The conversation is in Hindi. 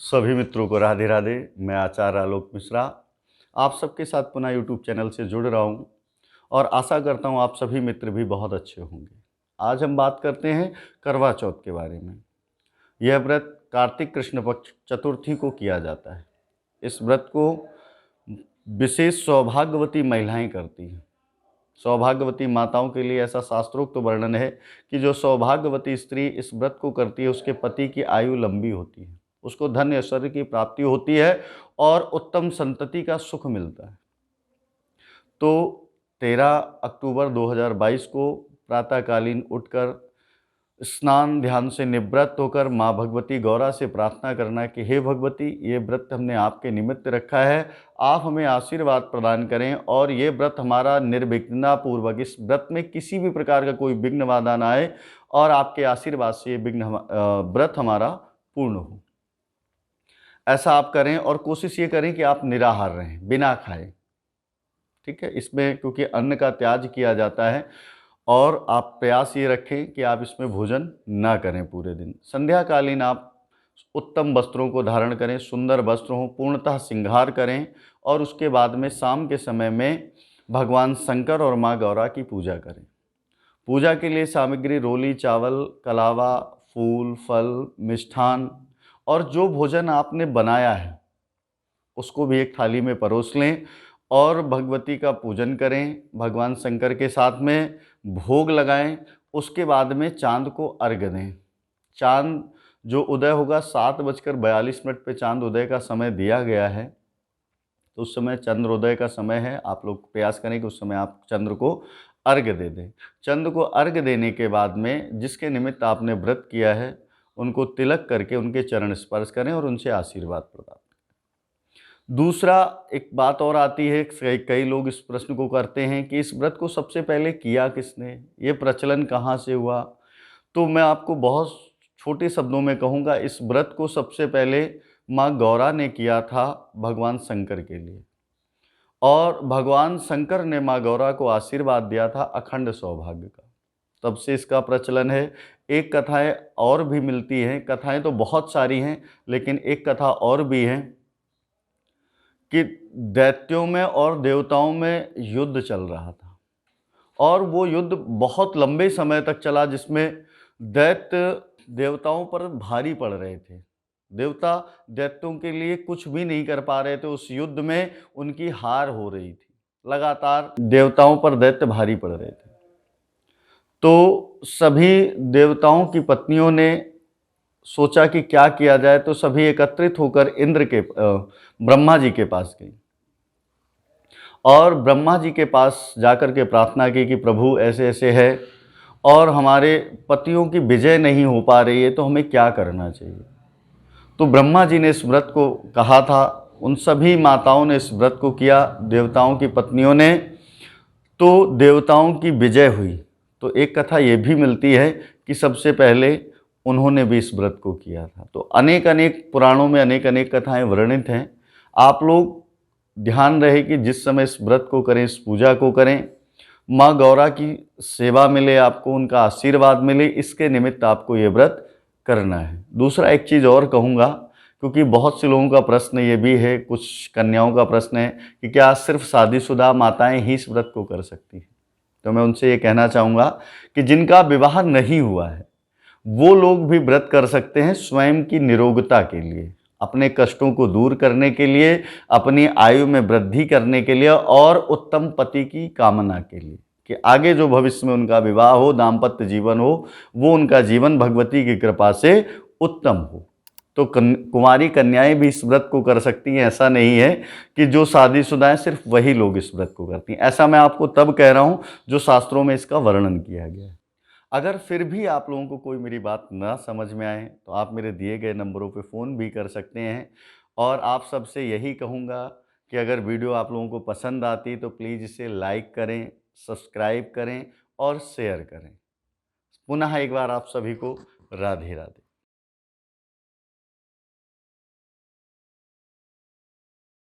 सभी मित्रों को राधे राधे। मैं आचार्य आलोक मिश्रा आप सबके साथ पुनः यूट्यूब चैनल से जुड़ रहा हूं और आशा करता हूं आप सभी मित्र भी बहुत अच्छे होंगे। आज हम बात करते हैं करवा चौथ के बारे में। यह व्रत कार्तिक कृष्ण पक्ष चतुर्थी को किया जाता है। इस व्रत को विशेष सौभाग्यवती महिलाएं करती हैं। सौभाग्यवती माताओं के लिए ऐसा शास्त्रोक्त वर्णन है कि जो सौभाग्यवती स्त्री इस व्रत को करती है उसके पति की आयु लंबी होती है, उसको धन ऐश्वर्य की प्राप्ति होती है और उत्तम संतति का सुख मिलता है। तो 13 अक्टूबर 2022 को प्रातःकालीन उठकर स्नान ध्यान से निवृत्त होकर माँ भगवती गौरा से प्रार्थना करना कि हे भगवती, ये व्रत हमने आपके निमित्त रखा है, आप हमें आशीर्वाद प्रदान करें और ये व्रत हमारा निर्विघ्नता पूर्वक, इस व्रत में किसी भी प्रकार का कोई विघ्न बाधा ना आए और आपके आशीर्वाद से ये व्रत हमारा पूर्ण हो। ऐसा आप करें और कोशिश ये करें कि आप निराहार रहें, बिना खाए। ठीक है, इसमें क्योंकि अन्न का त्याग किया जाता है और आप प्रयास ये रखें कि आप इसमें भोजन ना करें पूरे दिन। संध्याकालीन आप उत्तम वस्त्रों को धारण करें, सुंदर वस्त्र हों, पूर्णतः श्रृंगार करें और उसके बाद में शाम के समय में भगवान शंकर और माँ गौरा की पूजा करें। पूजा के लिए सामग्री रोली, चावल, कलावा, फूल, फल, मिष्ठान और जो भोजन आपने बनाया है उसको भी एक थाली में परोस लें और भगवती का पूजन करें। भगवान शंकर के साथ में भोग लगाएं। उसके बाद में चांद को अर्घ्य दें। चांद जो उदय होगा 7:42 पे चांद उदय का समय दिया गया है, तो उस समय चंद्रोदय का समय है। आप लोग प्रयास करें कि उस समय आप चंद्र को अर्घ्य दे दें। चंद्र को अर्घ्य देने के बाद में जिसके निमित्त आपने व्रत किया है उनको तिलक करके उनके चरण स्पर्श करें और उनसे आशीर्वाद प्रदान करें। दूसरा एक बात और आती है, कई लोग इस प्रश्न को करते हैं कि इस व्रत को सबसे पहले किया किसने, ये प्रचलन कहाँ से हुआ। तो मैं आपको बहुत छोटे शब्दों में कहूँगा, इस व्रत को सबसे पहले माँ गौरा ने किया था भगवान शंकर के लिए और भगवान शंकर ने माँ गौरा को आशीर्वाद दिया था अखंड सौभाग्य का। तब से इसका प्रचलन है। एक कथाएं और भी मिलती हैं, कथाएं तो बहुत सारी हैं लेकिन एक कथा और भी है कि दैत्यों में और देवताओं में युद्ध चल रहा था और वो युद्ध बहुत लंबे समय तक चला, जिसमें दैत्य देवताओं पर भारी पड़ रहे थे। देवता दैत्यों के लिए कुछ भी नहीं कर पा रहे थे। उस युद्ध में उनकी हार हो रही थी, लगातार देवताओं पर दैत्य भारी पड़ रहे थे। तो सभी देवताओं की पत्नियों ने सोचा कि क्या किया जाए, तो सभी एकत्रित होकर इंद्र के ब्रह्मा जी के पास गई और ब्रह्मा जी के पास जाकर के प्रार्थना की कि प्रभु ऐसे ऐसे है और हमारे पतियों की विजय नहीं हो पा रही है, तो हमें क्या करना चाहिए। तो ब्रह्मा जी ने इस व्रत को कहा था, उन सभी माताओं ने इस व्रत को किया, देवताओं की पत्नियों ने, तो देवताओं की विजय हुई। तो एक कथा ये भी मिलती है कि सबसे पहले उन्होंने भी इस व्रत को किया था। तो अनेक अनेक पुराणों में अनेक अनेक कथाएं वर्णित हैं। आप लोग ध्यान रहे कि जिस समय इस व्रत को करें, इस पूजा को करें, माँ गौरा की सेवा मिले, आपको उनका आशीर्वाद मिले, इसके निमित्त आपको ये व्रत करना है। दूसरा एक चीज़ और कहूँगा, क्योंकि बहुत से लोगों का प्रश्न ये भी है, कुछ कन्याओं का प्रश्न है कि क्या सिर्फ शादीशुदा माताएं ही इस व्रत को कर सकती हैं। तो मैं उनसे ये कहना चाहूँगा कि जिनका विवाह नहीं हुआ है वो लोग भी व्रत कर सकते हैं, स्वयं की निरोगता के लिए, अपने कष्टों को दूर करने के लिए, अपनी आयु में वृद्धि करने के लिए और उत्तम पति की कामना के लिए कि आगे जो भविष्य में उनका विवाह हो, दाम्पत्य जीवन हो, वो उनका जीवन भगवती की कृपा से उत्तम हो। तो कुंवारी कन्याएं भी इस व्रत को कर सकती हैं। ऐसा नहीं है कि जो शादीशुदा हैं सिर्फ वही लोग इस व्रत को करती हैं। ऐसा मैं आपको तब कह रहा हूँ जो शास्त्रों में इसका वर्णन किया गया है। अगर फिर भी आप लोगों को कोई मेरी बात ना समझ में आए तो आप मेरे दिए गए नंबरों पे फ़ोन भी कर सकते हैं और आप सबसे यही कहूँगा कि अगर वीडियो आप लोगों को पसंद आती तो प्लीज़ इसे लाइक करें, सब्सक्राइब करें और शेयर करें। पुनः एक बार आप सभी को राधे राधे।